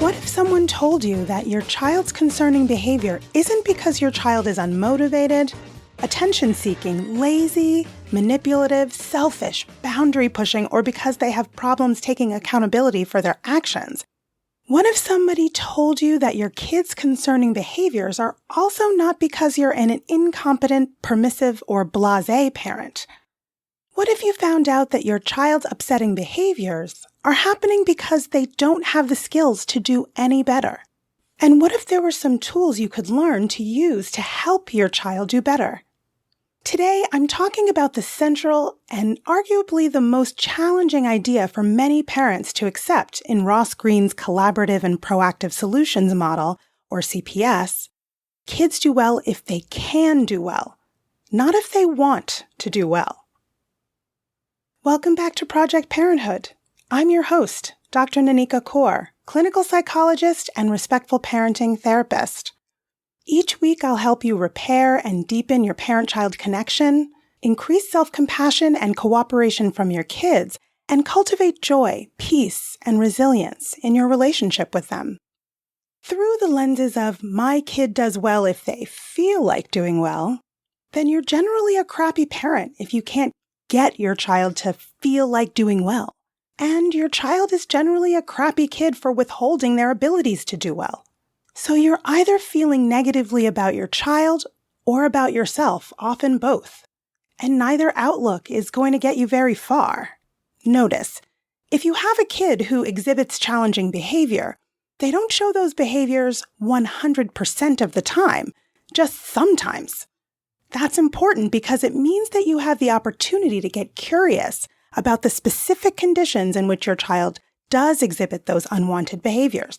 What if someone told you that your child's concerning behavior isn't because your child is unmotivated, attention-seeking, lazy, manipulative, selfish, boundary-pushing, or because they have problems taking accountability for their actions? What if somebody told you that your kid's concerning behaviors are also not because you're an incompetent, permissive, or blasé parent? What if you found out that your child's upsetting behaviors are happening because they don't have the skills to do any better? And what if there were some tools you could learn to use to help your child do better? Today, I'm talking about the central and arguably the most challenging idea for many parents to accept in Ross Greene's Collaborative and Proactive Solutions model, or CPS. Kids do well if they can do well, not if they want to do well. Welcome back to Project Parenthood. I'm your host, Dr. Nanika Coor, clinical psychologist and respectful parenting therapist. Each week, I'll help you repair and deepen your parent-child connection, increase self-compassion and cooperation from your kids, and cultivate joy, peace, and resilience in your relationship with them. Through the lenses of my kid does well if they feel like doing well, then you're generally a crappy parent if you can't get your child to feel like doing well. And your child is generally a crappy kid for withholding their abilities to do well. So you're either feeling negatively about your child or about yourself, often both. And neither outlook is going to get you very far. Notice, if you have a kid who exhibits challenging behavior, they don't show those behaviors 100% of the time, just sometimes. That's important because it means that you have the opportunity to get curious about the specific conditions in which your child does exhibit those unwanted behaviors.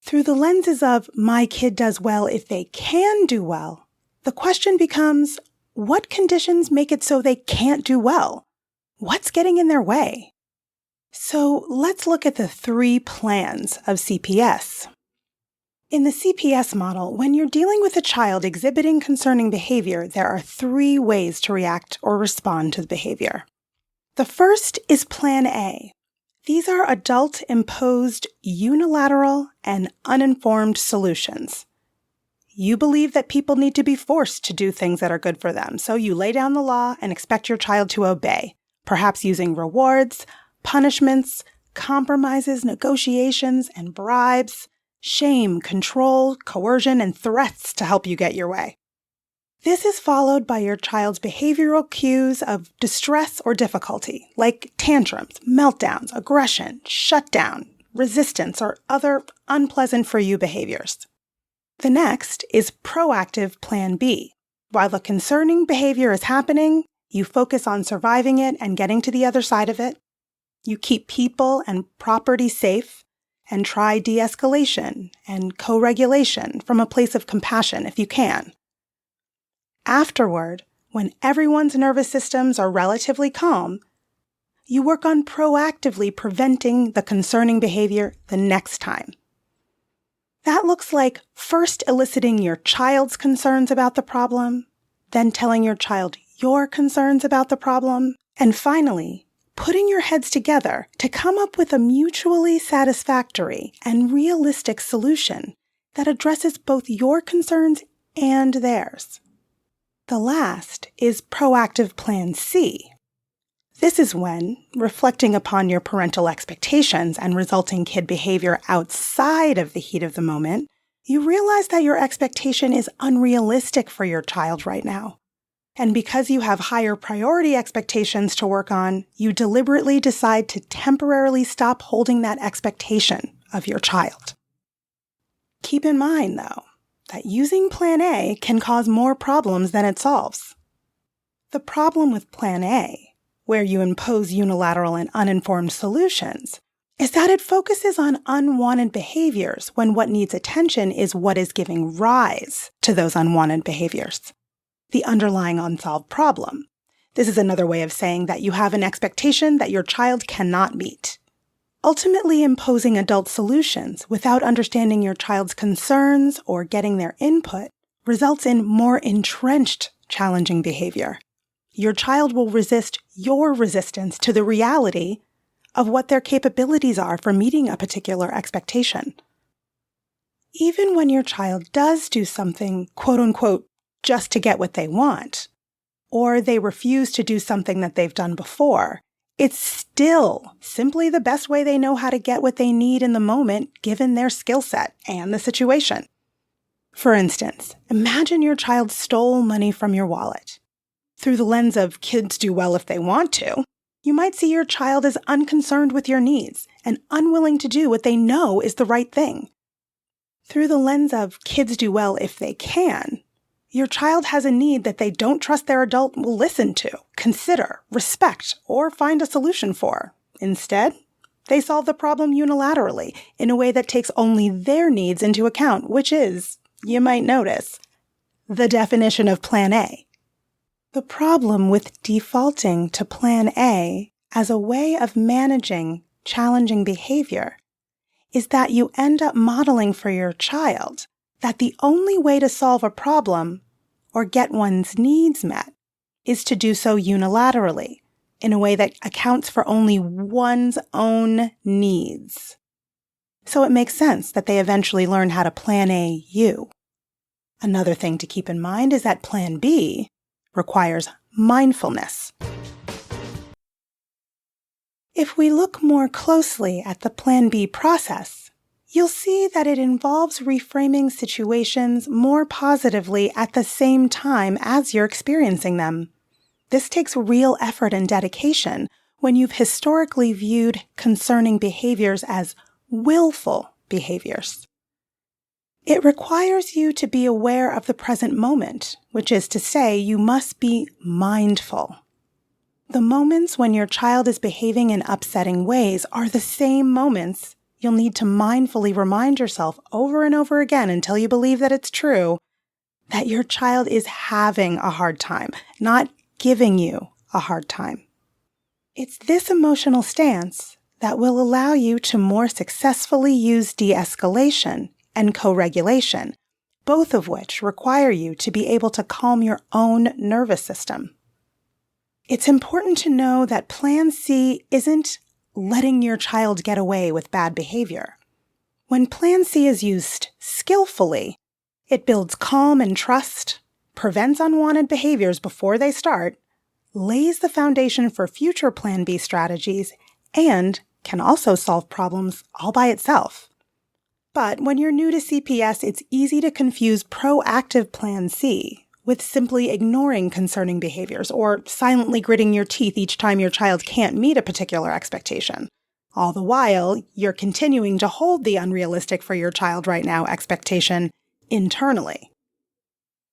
Through the lenses of my kid does well if they can do well, the question becomes, what conditions make it so they can't do well? What's getting in their way? So let's look at the 3 plans of CPS. In the CPS model, when you're dealing with a child exhibiting concerning behavior, there are 3 ways to react or respond to the behavior. The first is Plan A. These are adult-imposed, unilateral, and uninformed solutions. You believe that people need to be forced to do things that are good for them, so you lay down the law and expect your child to obey, perhaps using rewards, punishments, compromises, negotiations, and bribes, shame, control, coercion, and threats to help you get your way. This is followed by your child's behavioral cues of distress or difficulty, like tantrums, meltdowns, aggression, shutdown, resistance, or other unpleasant-for-you behaviors. The next is proactive Plan B. While the concerning behavior is happening, you focus on surviving it and getting to the other side of it. You keep people and property safe and try de-escalation and co-regulation from a place of compassion if you can. Afterward, when everyone's nervous systems are relatively calm, you work on proactively preventing the concerning behavior the next time. That looks like first eliciting your child's concerns about the problem, then telling your child your concerns about the problem, and finally, putting your heads together to come up with a mutually satisfactory and realistic solution that addresses both your concerns and theirs. The last is proactive Plan C. This is when, reflecting upon your parental expectations and resulting kid behavior outside of the heat of the moment, you realize that your expectation is unrealistic for your child right now. And because you have higher priority expectations to work on, you deliberately decide to temporarily stop holding that expectation of your child. Keep in mind, though, that using Plan A can cause more problems than it solves. The problem with Plan A, where you impose unilateral and uninformed solutions, is that it focuses on unwanted behaviors when what needs attention is what is giving rise to those unwanted behaviors. The underlying unsolved problem. This is another way of saying that you have an expectation that your child cannot meet. Ultimately imposing adult solutions without understanding your child's concerns or getting their input results in more entrenched challenging behavior. Your child will resist your resistance to the reality of what their capabilities are for meeting a particular expectation. Even when your child does do something, quote unquote, just to get what they want, or they refuse to do something that they've done before, it's still simply the best way they know how to get what they need in the moment, given their skill set and the situation. For instance, imagine your child stole money from your wallet. Through the lens of kids do well if they want to, you might see your child as unconcerned with your needs and unwilling to do what they know is the right thing. Through the lens of kids do well if they can, your child has a need that they don't trust their adult will listen to, consider, respect, or find a solution for. Instead, they solve the problem unilaterally in a way that takes only their needs into account, which is, you might notice, the definition of Plan A. The problem with defaulting to Plan A as a way of managing challenging behavior is that you end up modeling for your child that the only way to solve a problem or get one's needs met is to do so unilaterally, in a way that accounts for only one's own needs. So it makes sense that they eventually learn how to Plan A you. Another thing to keep in mind is that Plan B requires mindfulness. If we look more closely at the Plan B process, you'll see that it involves reframing situations more positively at the same time as you're experiencing them. This takes real effort and dedication when you've historically viewed concerning behaviors as willful behaviors. It requires you to be aware of the present moment, which is to say, you must be mindful. The moments when your child is behaving in upsetting ways are the same moments you'll need to mindfully remind yourself over and over again until you believe that it's true, that your child is having a hard time, not giving you a hard time. It's this emotional stance that will allow you to more successfully use de-escalation and co-regulation, both of which require you to be able to calm your own nervous system. It's important to know that Plan C isn't letting your child get away with bad behavior. When Plan C is used skillfully, it builds calm and trust, prevents unwanted behaviors before they start, lays the foundation for future Plan B strategies, and can also solve problems all by itself. But when you're new to CPS, it's easy to confuse proactive Plan C with simply ignoring concerning behaviors or silently gritting your teeth each time your child can't meet a particular expectation. All the while, you're continuing to hold the unrealistic for your child right now expectation internally.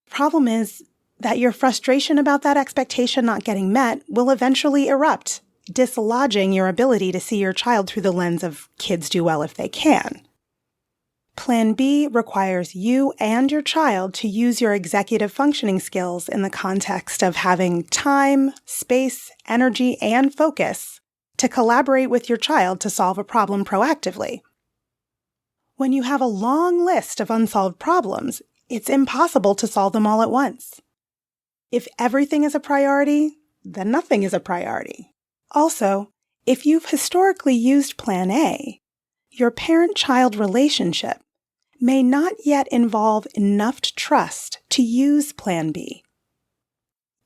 The problem is that your frustration about that expectation not getting met will eventually erupt, dislodging your ability to see your child through the lens of kids do well if they can. Plan B requires you and your child to use your executive functioning skills in the context of having time, space, energy, and focus to collaborate with your child to solve a problem proactively. When you have a long list of unsolved problems, it's impossible to solve them all at once. If everything is a priority, then nothing is a priority. Also, if you've historically used Plan A, your parent-child relationship may not yet involve enough trust to use Plan B.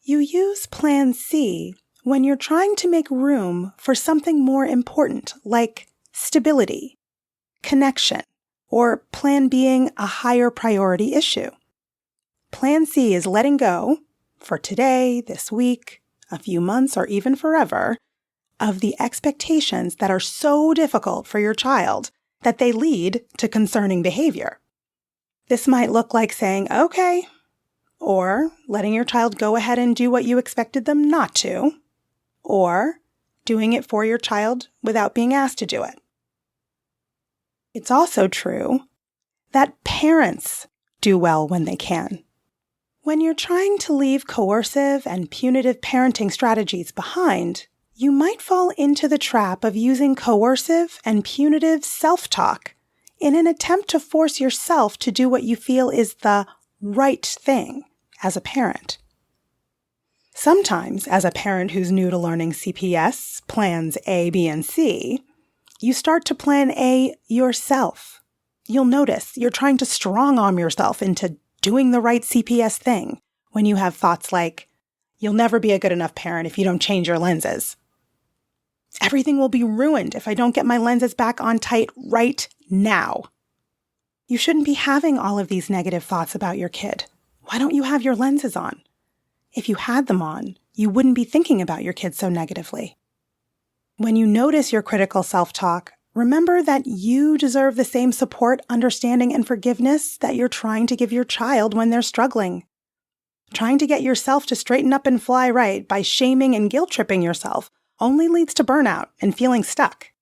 You use Plan C when you're trying to make room for something more important, like stability, connection, or Plan being a higher priority issue. Plan C is letting go, for today, this week, a few months, or even forever, of the expectations that are so difficult for your child that they lead to concerning behavior. This might look like saying, okay, or letting your child go ahead and do what you expected them not to, or doing it for your child without being asked to do it. It's also true that parents do well when they can. When you're trying to leave coercive and punitive parenting strategies behind, you might fall into the trap of using coercive and punitive self-talk in an attempt to force yourself to do what you feel is the right thing as a parent. Sometimes, as a parent who's new to learning CPS, plans A, B, and C, you start to plan A yourself. you'll notice you're trying to strong-arm yourself into doing the right CPS thing when you have thoughts like, you'll never be a good enough parent if you don't change your lenses. Everything will be ruined if I don't get my lenses back on tight right now. You shouldn't be having all of these negative thoughts about your kid. Why don't you have your lenses on? If you had them on, you wouldn't be thinking about your kid so negatively. When you notice your critical self-talk, remember that you deserve the same support, understanding, and forgiveness that you're trying to give your child when they're struggling. Trying to get yourself to straighten up and fly right by shaming and guilt-tripping yourself only leads to burnout and feeling stuck,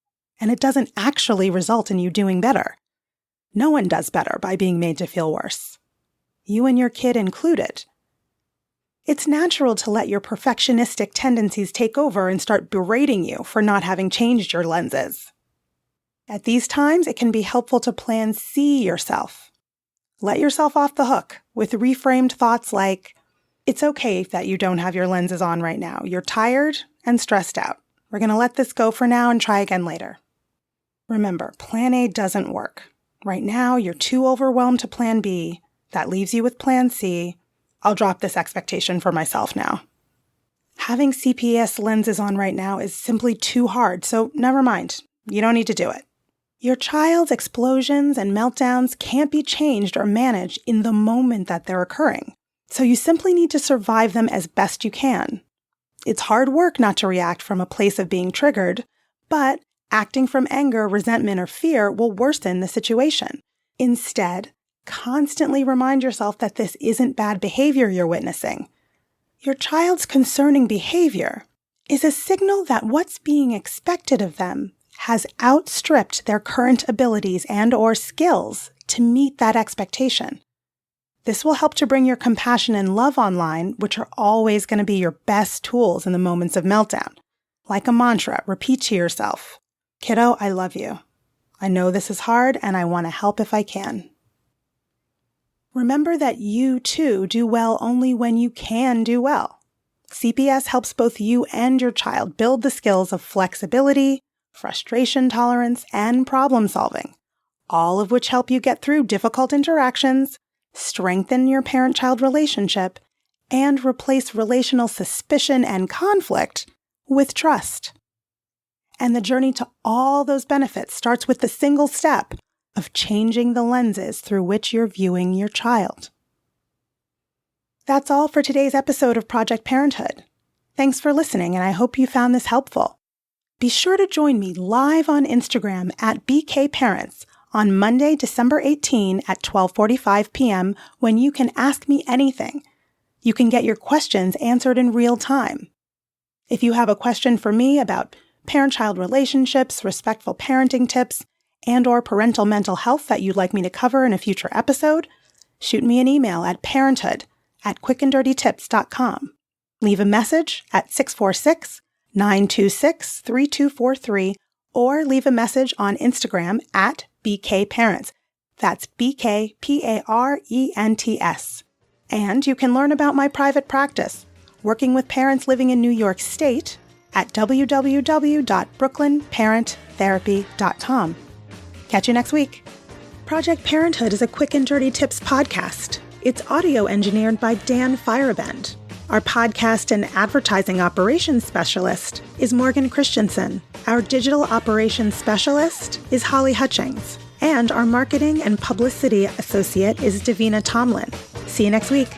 and it doesn't actually result in you doing better. No one does better by being made to feel worse. You and your kid included. It's natural to let your perfectionistic tendencies take over and start berating you for not having changed your lenses. At these times, it can be helpful to plan C yourself. Let yourself off the hook with reframed thoughts like, it's okay that you don't have your lenses on right now. You're tired and stressed out. We're going to let this go for now and try again later. Remember, plan A doesn't work. Right now, you're too overwhelmed to plan B. That leaves you with plan C. I'll drop this expectation for myself now. Having CPS lenses on right now is simply too hard, so never mind. You don't need to do it. Your child's explosions and meltdowns can't be changed or managed in the moment that they're occurring, so you simply need to survive them as best you can. It's hard work not to react from a place of being triggered, but acting from anger, resentment, or fear will worsen the situation. Instead, constantly remind yourself that this isn't bad behavior you're witnessing. Your child's concerning behavior is a signal that what's being expected of them has outstripped their current abilities and/or skills to meet that expectation. This will help to bring your compassion and love online, which are always going to be your best tools in the moments of meltdown. Like a mantra, repeat to yourself, "Kiddo, I love you. I know this is hard and I want to help if I can." Remember that you, too, do well only when you can do well. CPS helps both you and your child build the skills of flexibility, frustration tolerance, and problem solving, all of which help you get through difficult interactions, strengthen your parent-child relationship, and replace relational suspicion and conflict with trust. And the journey to all those benefits starts with the single step of changing the lenses through which you're viewing your child. That's all for today's episode of Project Parenthood. Thanks for listening, and I hope you found this helpful. Be sure to join me live on Instagram at BKParents on Monday, December 18 at 12:45 p.m. when you can ask me anything. You can get your questions answered in real time. If you have a question for me about parent-child relationships, respectful parenting tips, and/or parental mental health that you'd like me to cover in a future episode, shoot me an email at parenthood@quickanddirtytips.com. Leave a message at 646-926-3243 or leave a message on Instagram at BKParents. That's BKPARENTS. And you can learn about my private practice, working with parents living in New York State, at www.brooklynparenttherapy.com. Catch you next week. Project Parenthood is a Quick and Dirty Tips podcast. It's audio engineered by Dan Firebend. Our podcast and advertising operations specialist is Morgan Christensen. Our digital operations specialist is Holly Hutchings. And our marketing and publicity associate is Davina Tomlin. See you next week.